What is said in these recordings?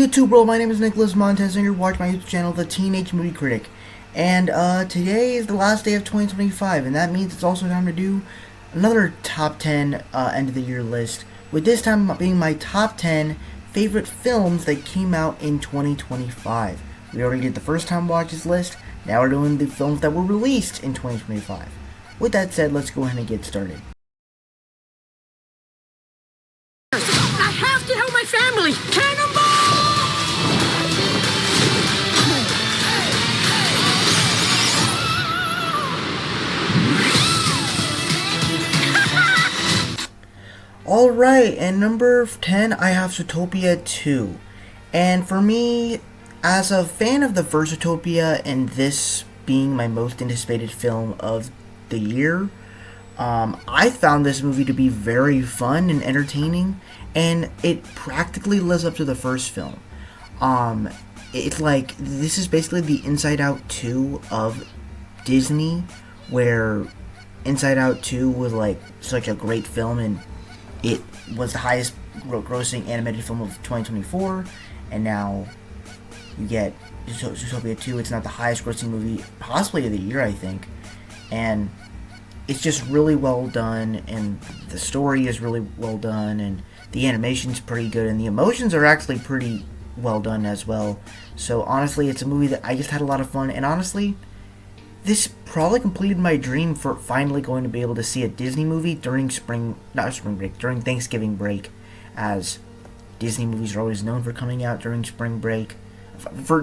YouTube world, my name is Nicholas Montez and you're watching my YouTube channel, The Teenage Movie Critic. And today is the last day of 2025, and that means it's also time to do another top 10 end of the year list, with this time being my top 10 favorite films that came out in 2025. We already did the first time watches list, now we're doing the films that were released in 2025. With that said, let's go ahead and get started. I have to help my family! Cannonball! Alright, and number 10, I have Zootopia 2. And for me, as a fan of the first Zootopia, and this being my most anticipated film of the year, I found this movie to be very fun and entertaining, and it practically lives up to the first film. It's like, this is basically the Inside Out 2 of Disney, where Inside Out 2 was like such a great film, and it was the highest grossing animated film of 2024, and now you get Zootopia 2. It's not the highest grossing movie possibly of the year, I think, and it's just really well done, and the story is really well done, and the animation's pretty good, and the emotions are actually pretty well done as well. So honestly, it's a movie that I just had a lot of fun, and honestly, this probably completed my dream for finally going to be able to see a Disney movie during during Thanksgiving break, as Disney movies are always known for coming out during spring break,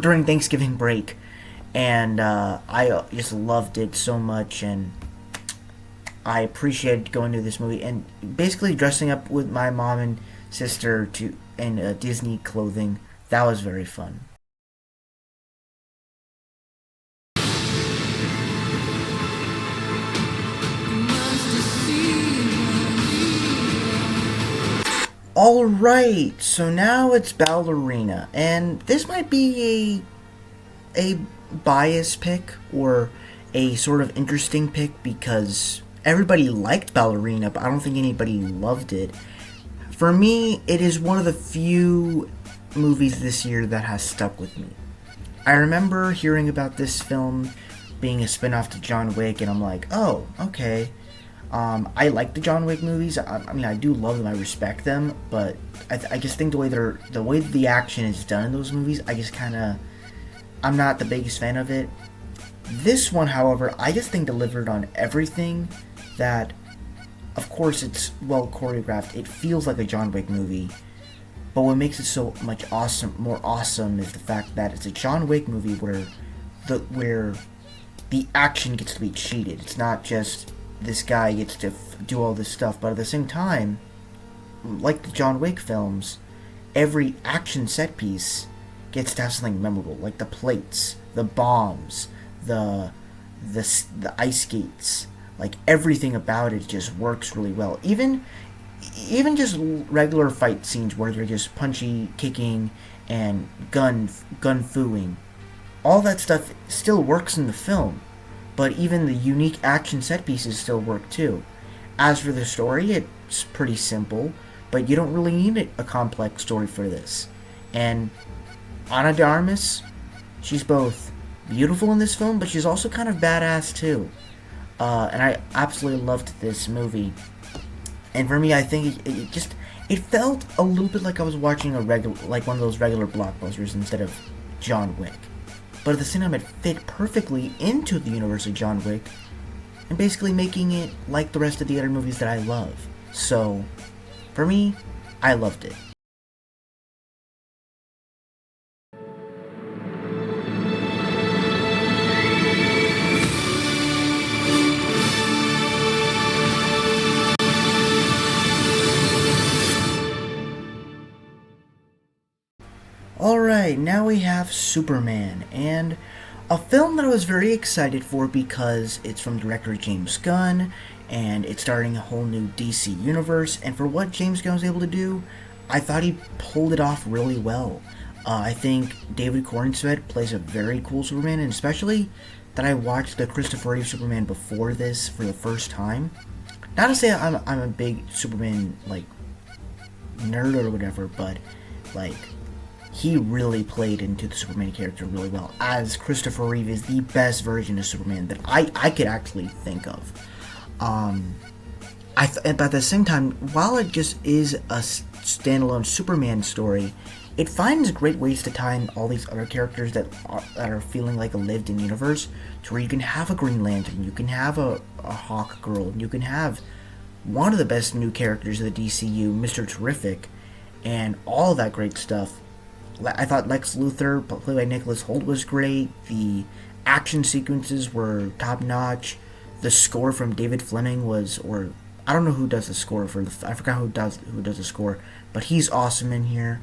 during Thanksgiving break, and I just loved it so much, and I appreciated going to this movie and basically dressing up with my mom and sister in Disney clothing. That was very fun. Alright, so now it's Ballerina, and this might be a biased pick, or a sort of interesting pick, because everybody liked Ballerina, but I don't think anybody loved it. For me, it is one of the few movies this year that has stuck with me. I remember hearing about this film being a spin-off to John Wick, and I'm like, oh, okay. I like the John Wick movies. I mean, I do love them. I respect them, but I just think the way the action is done in those movies, I'm not the biggest fan of it. This one, however, I just think delivered on everything. That, of course, it's well choreographed. It feels like a John Wick movie, but what makes it so much more awesome is the fact that it's a John Wick movie where the action gets to be cheated. It's not just this guy gets to do all this stuff, but at the same time, like the John Wick films, every action set piece gets to have something memorable, like the plates, the bombs, the ice skates. Like, everything about it just works really well. Even just regular fight scenes where they're just punchy, kicking, and gun fooing, all that stuff still works in the film. But even the unique action set pieces still work too. As for the story, it's pretty simple, but you don't really need a complex story for this. And Ana de Armas, she's both beautiful in this film, but she's also kind of badass too. And I absolutely loved this movie. And for me, I think it felt a little bit like I was watching one of those regular blockbusters instead of John Wick. But at the same time, it fit perfectly into the universe of John Wick, and basically making it like the rest of the other movies that I love. So, for me, I loved it. Alright, now we have Superman, and a film that I was very excited for because it's from director James Gunn, and it's starting a whole new DC universe, and for what James Gunn was able to do, I thought he pulled it off really well. I think David Corenswet plays a very cool Superman, and especially that I watched the Christopher Reeve Superman before this for the first time. Not to say I'm a big Superman, like, nerd or whatever, but, like, he really played into the Superman character really well, as Christopher Reeve is the best version of Superman that I could actually think of. But at the same time, while it just is a standalone Superman story, it finds great ways to tie in all these other characters that are feeling like a lived-in universe, to where you can have a Green Lantern, you can have a Hawk Girl, you can have one of the best new characters of the DCU, Mr. Terrific, and all that great stuff. I thought Lex Luthor, played by Nicholas Hoult, was great. The action sequences were top-notch. The score from David Fleming was, or I don't know who does the score for the. I forgot who does the score, but he's awesome in here.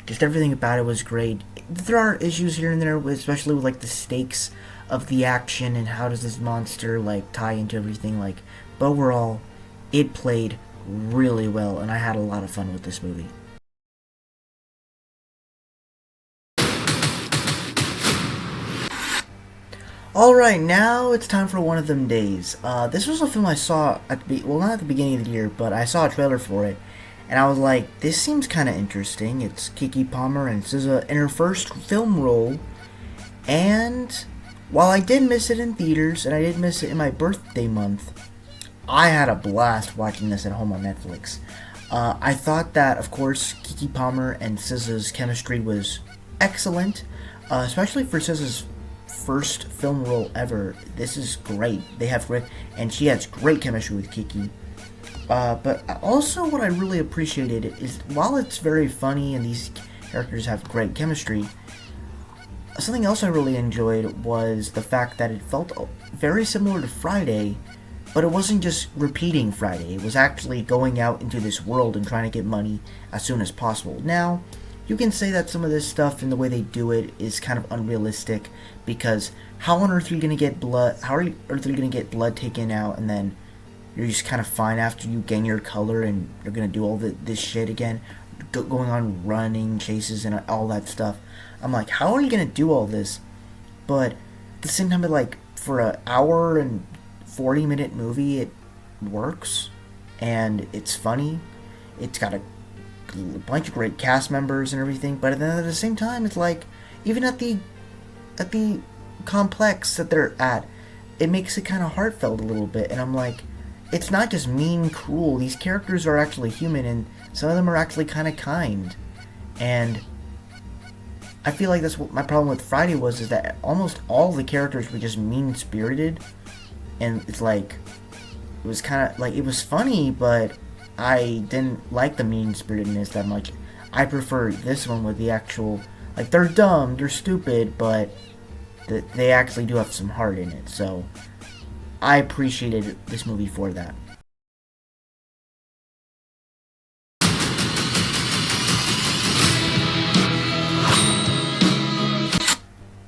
Just everything about it was great. There are issues here and there, especially with like the stakes of the action and how does this monster like tie into everything. Like, but overall, it played really well, and I had a lot of fun with this movie. Alright, now it's time for One of Them Days. This was a film I saw not at the beginning of the year, but I saw a trailer for it, and I was like, this seems kind of interesting. It's Keke Palmer and SZA in her first film role, and while I did miss it in theaters, and I did miss it in my birthday month, I had a blast watching this at home on Netflix. I thought that, of course, Keke Palmer and SZA's chemistry was excellent, especially for SZA's first film role ever. This is great. They have great, and she has great chemistry with Keke. But also, what I really appreciated is, while it's very funny and these characters have great chemistry, something else I really enjoyed was the fact that it felt very similar to Friday, but it wasn't just repeating Friday. It was actually going out into this world and trying to get money as soon as possible. Now, you can say that some of this stuff and the way they do it is kind of unrealistic, because how on earth are you going to get blood? How on earth are you going to get blood taken out and then you're just kind of fine after you gain your color and you're going to do all this shit again, going on running chases and all that stuff? I'm like, how are you going to do all this? But at the same time, like, for an hour and 40-minute movie, it works and it's funny. It's got a bunch of great cast members and everything, but then at the same time, it's like, even at the complex that they're at, it makes it kind of heartfelt a little bit. And I'm like, it's not just mean, cruel. These characters are actually human, and some of them are actually kind of kind. And I feel like that's what my problem with Friday was, is that almost all the characters were just mean-spirited, and it's like, it was kind of like, it was funny, but I didn't like the mean-spiritedness that much. I prefer this one with the actual, like, they're dumb, they're stupid, but they actually do have some heart in it. So I appreciated this movie for that.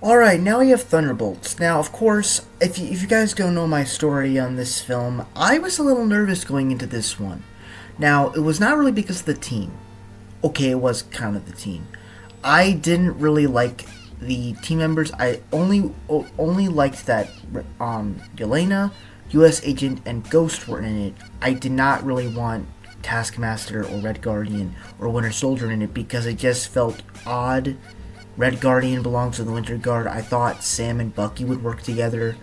Alright, now we have Thunderbolts. Now, of course, if you guys don't know my story on this film, I was a little nervous going into this one. Now, it was not really because of the team. Okay, it was kind of the team. I didn't really like the team members. I only liked that Yelena, U.S. Agent, and Ghost were in it. I did not really want Taskmaster or Red Guardian or Winter Soldier in it, because it just felt odd. Red Guardian belongs to the Winter Guard. I thought Sam and Bucky would work together,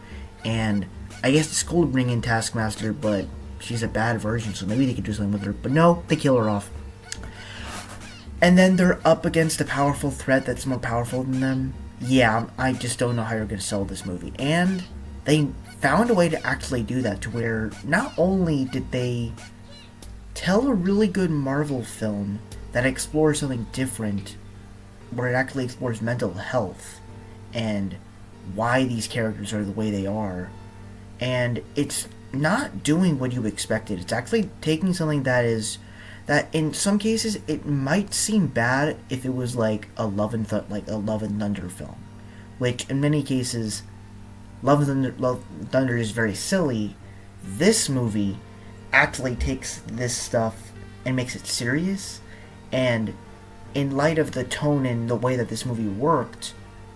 and I guess it's cool to bring in Taskmaster, but she's a bad version, so maybe they could do something with her. But no, they kill her off. And then they're up against a powerful threat that's more powerful than them. Yeah, I just don't know how you're going to sell this movie. And they found a way to actually do that, to where not only did they tell a really good Marvel film that explores something different, where it actually explores mental health and why these characters are the way they are, and it's not doing what you expected. It's actually taking something that in some cases it might seem bad if it was like a Love and Thunder film, which in many cases Love and Thunder is very silly. This movie actually takes this stuff and makes it serious, and in light of the tone and the way that this movie worked,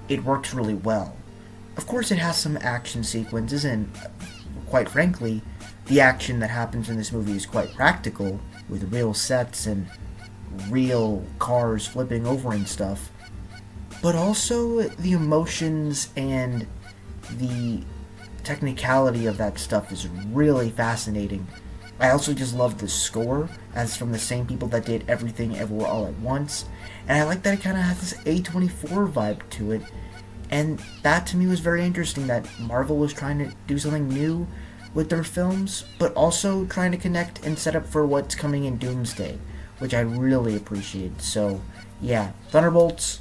it works really well. Of course, it has some action sequences, and quite frankly, the action that happens in this movie is quite practical, with real sets and real cars flipping over and stuff, but also the emotions and the technicality of that stuff is really fascinating. I also just love the score, as from the same people that did Everything Everywhere All at Once, and I like that it kind of has this A24 vibe to it, and that to me was very interesting, that Marvel was trying to do something new with their films, but also trying to connect and set up for what's coming in Doomsday, which I really appreciate. So yeah, Thunderbolts,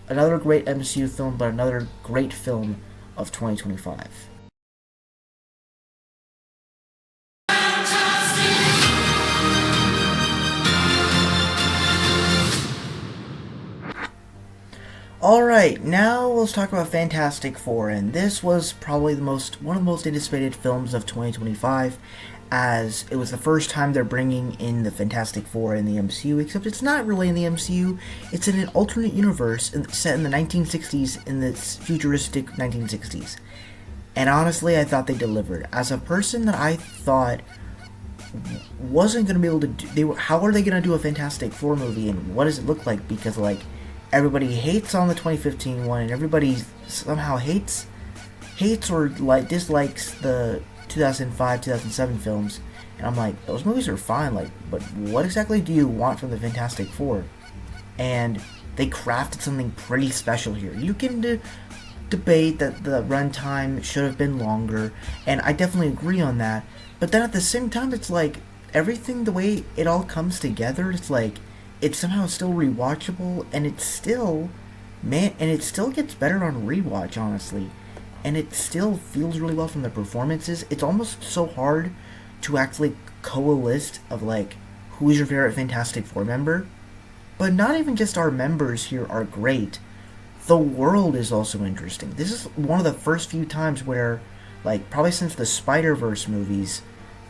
another great MCU film, but another great film of 2025. Alright, now let's talk about Fantastic Four, and this was probably one of the most anticipated films of 2025, as it was the first time they're bringing in the Fantastic Four in the MCU, except it's not really in the MCU, it's in an alternate universe set in the 1960s, in this futuristic 1960s. And honestly, I thought they delivered. As a person that I thought wasn't going to be able to do, how are they going to do a Fantastic Four movie, and what does it look like? Because, like, everybody hates on the 2015 one, and everybody somehow hates or dislikes the 2005, 2007 films. And I'm like, those movies are fine, like, but what exactly do you want from the Fantastic Four? And they crafted something pretty special here. You can debate that the runtime should have been longer, and I definitely agree on that. But then at the same time, it's like, everything, the way it all comes together, it's like, it's somehow still rewatchable, and it still gets better on rewatch, honestly. And it still feels really well from the performances. It's almost so hard to actually coalesce of, like, who's your favorite Fantastic Four member. But not even just our members here are great. The world is also interesting. This is one of the first few times where, like, probably since the Spider-Verse movies,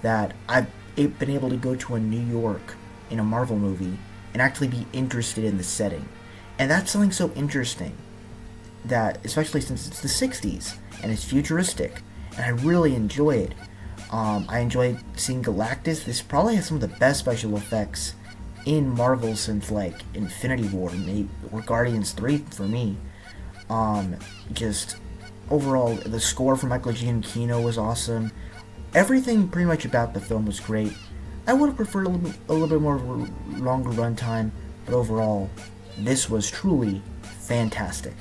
that I've been able to go to a New York in a Marvel movie and actually be interested in the setting. And that's something so interesting, that, especially since it's the 60s, and it's futuristic, and I really enjoy it. I enjoy seeing Galactus. This probably has some of the best special effects in Marvel since, like, Infinity War, maybe, or Guardians 3 for me. Just, overall, the score from Michael Giacchino was awesome. Everything pretty much about the film was great. I would have preferred a little bit more longer runtime, but overall, this was truly fantastic.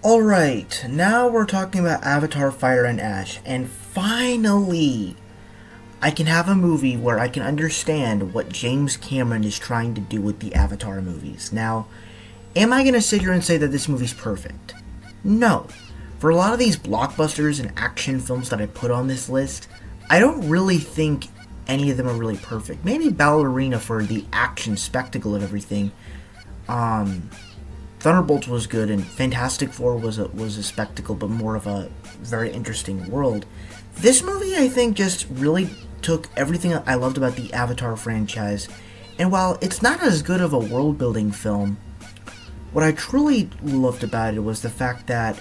Alright, now we're talking about Avatar Fire and Ash, and finally, I can have a movie where I can understand what James Cameron is trying to do with the Avatar movies. Now, am I going to sit here and say that this movie's perfect? No. For a lot of these blockbusters and action films that I put on this list, I don't really think any of them are really perfect. Maybe Ballerina for the action spectacle of everything. Thunderbolts was good, and Fantastic Four was a spectacle, but more of a very interesting world. This movie, I think, just really took everything I loved about the Avatar franchise, and while it's not as good of a world-building film, what I truly loved about it was the fact that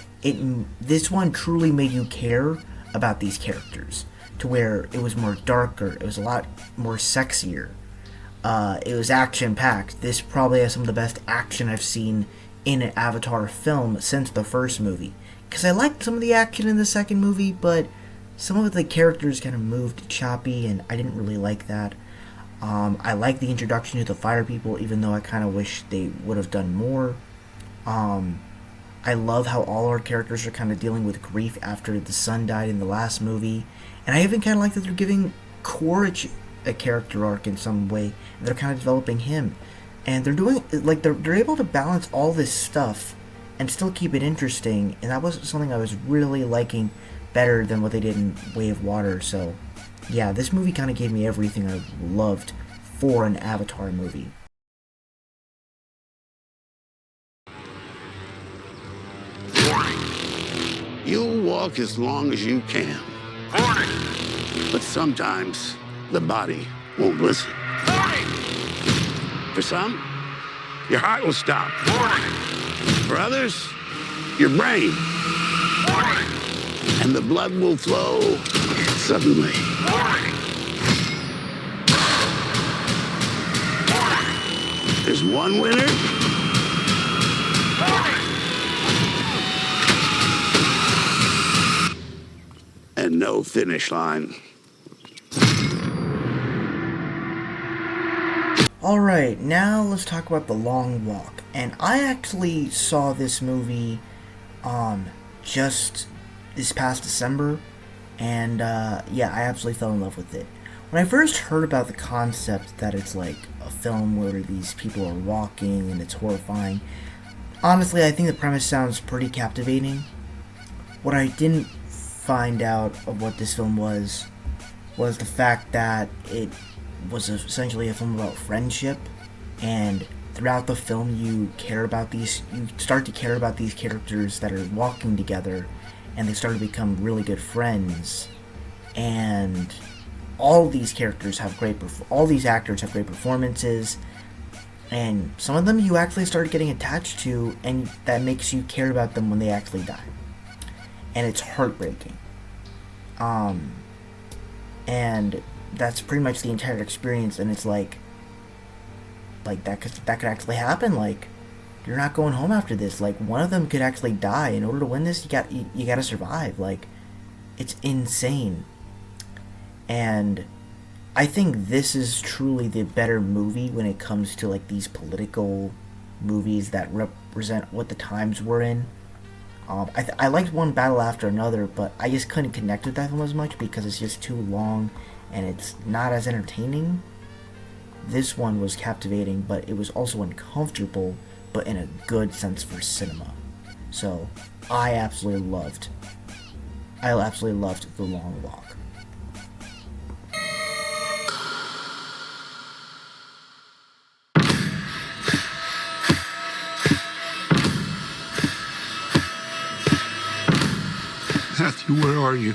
this one truly made you care about these characters, to where it was more darker, it was a lot more sexier, it was action-packed. This probably has some of the best action I've seen in an Avatar film since the first movie, because I liked some of the action in the second movie, but some of the characters kind of moved choppy, and I didn't really like that. I like the introduction to the fire people, even though I kind of wish they would have done more. I love how all our characters are kind of dealing with grief after the son died in the last movie, and I even kind of like that they're giving Korra a character arc in some way, and they're kind of developing him, and they're doing, like, they're able to balance all this stuff and still keep it interesting, and that was something I was really liking better than what they did in Way of Water. So yeah, this movie kind of gave me everything I loved for an Avatar movie. You'll walk as long as you can. Warning! But sometimes the body won't listen. Warning! For some, your heart will stop. Warning! For others, your brain. Warning! And the blood will flow suddenly. Warning! Warning! There's one winner. Warning! And no finish line. Alright, now let's talk about The Long Walk. And I actually saw this movie just this past December, and yeah, I absolutely fell in love with it. When I first heard about the concept that it's like a film where these people are walking and it's horrifying, honestly, I think the premise sounds pretty captivating. What I didn't find out of what this film was the fact that it was essentially a film about friendship, and throughout the film you start to care about these characters that are walking together, and they start to become really good friends, and all these actors have great performances, and some of them you actually start getting attached to, and that makes you care about them when they actually die, and it's heartbreaking. And that's pretty much the entire experience, and it's like that could actually happen. Like, you're not going home after this. Like, one of them could actually die. In order to win this, you gotta survive. Like, it's insane. And I think this is truly the better movie when it comes to like these political movies that represent what the times we're in. I liked one battle after another, but I just couldn't connect with that film as much because it's just too long and it's not as entertaining. This one was captivating, but it was also uncomfortable, but in a good sense for cinema. So I absolutely loved The Long Walk. Matthew, where are you?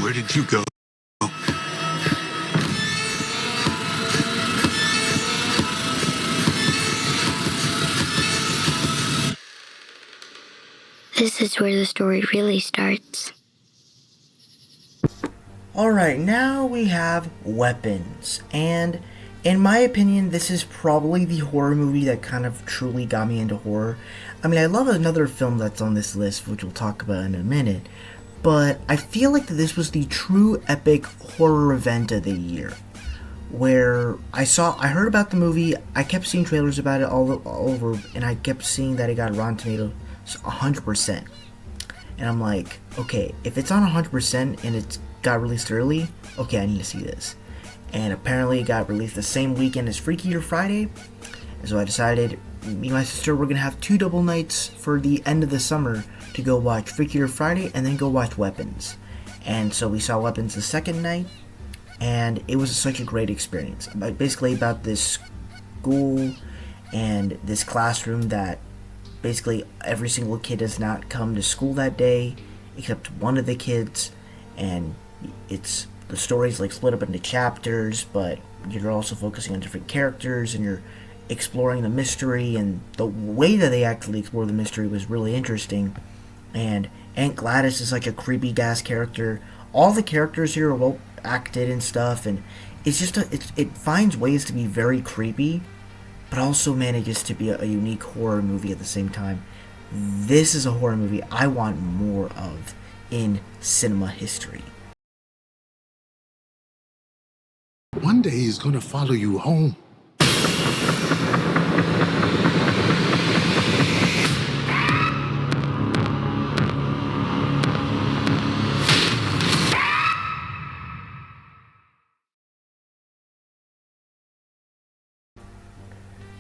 Where did you go? This is where the story really starts. Alright, now we have Weapons, and in my opinion, this is probably the horror movie that kind of truly got me into horror. I mean, I love another film that's on this list, which we'll talk about in a minute, but I feel like this was the true epic horror event of the year, where I heard about the movie, I kept seeing trailers about it all over, and I kept seeing that it got Rotten Tomatoes 100%. And I'm like, okay, if it's on 100% and it got released early, okay, I need to see this. And apparently it got released the same weekend as Freakier Friday, and so I decided, me and my sister were going to have 2 double nights for the end of the summer to go watch Freakier Friday and then go watch Weapons. And so we saw Weapons the second night, and it was such a great experience. Basically about this school and this classroom that basically every single kid does not come to school that day except one of the kids, and the story's like split up into chapters, but you're also focusing on different characters and you're exploring the mystery, and the way that they actually explore the mystery was really interesting. And Aunt Gladys is like a creepy gas character. All the characters here are well acted and stuff, and it's just it finds ways to be very creepy, but also manages to be a unique horror movie at the same time. This is a horror movie I want more of in cinema history. One day he's gonna follow you home.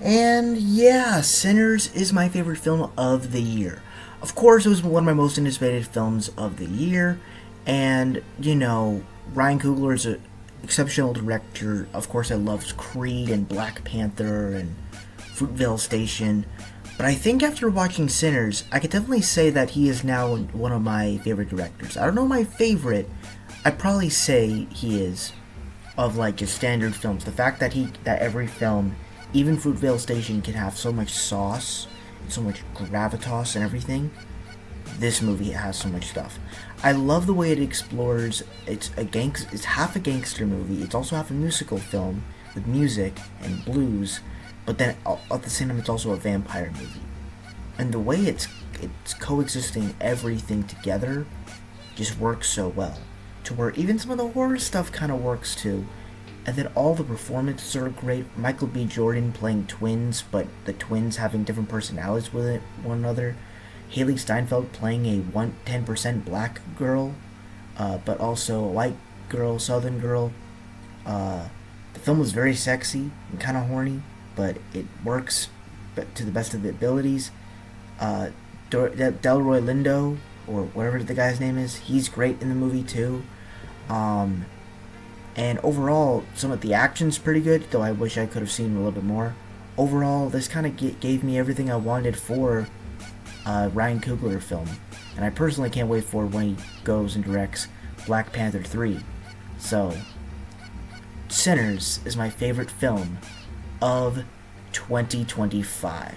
And yeah, Sinners is my favorite film of the year. Of course, it was one of my most anticipated films of the year, and, you know, Ryan Coogler is an exceptional director. Of course, I loved Creed and Black Panther and Fruitvale Station, but I think after watching Sinners, I could definitely say that he is now one of my favorite directors. I don't know my favorite, I'd probably say he is, of like just standard films. The fact that every film, even Fruitvale Station, can have so much sauce, and so much gravitas and everything. This movie has so much stuff. I love the way it explores. It's half a gangster movie. It's also half a musical film with music and blues, but then at the same time it's also a vampire movie. And the way it's coexisting everything together just works so well, to where even some of the horror stuff kind of works too. And then all the performances are great. Michael B. Jordan playing twins, but the twins having different personalities with one another. Haley Steinfeld playing a 10% black girl, but also a white girl, southern girl. The film was very sexy and kind of horny, but it works to the best of the abilities. Delroy Lindo, or whatever the guy's name is, he's great in the movie too. And overall, some of the action's pretty good, though I wish I could have seen a little bit more. Overall, this kind of gave me everything I wanted for Ryan Coogler film, and I personally can't wait for when he goes and directs Black Panther 3. So, Sinners is my favorite film of 2025.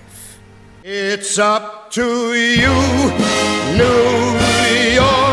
It's up to you, New York.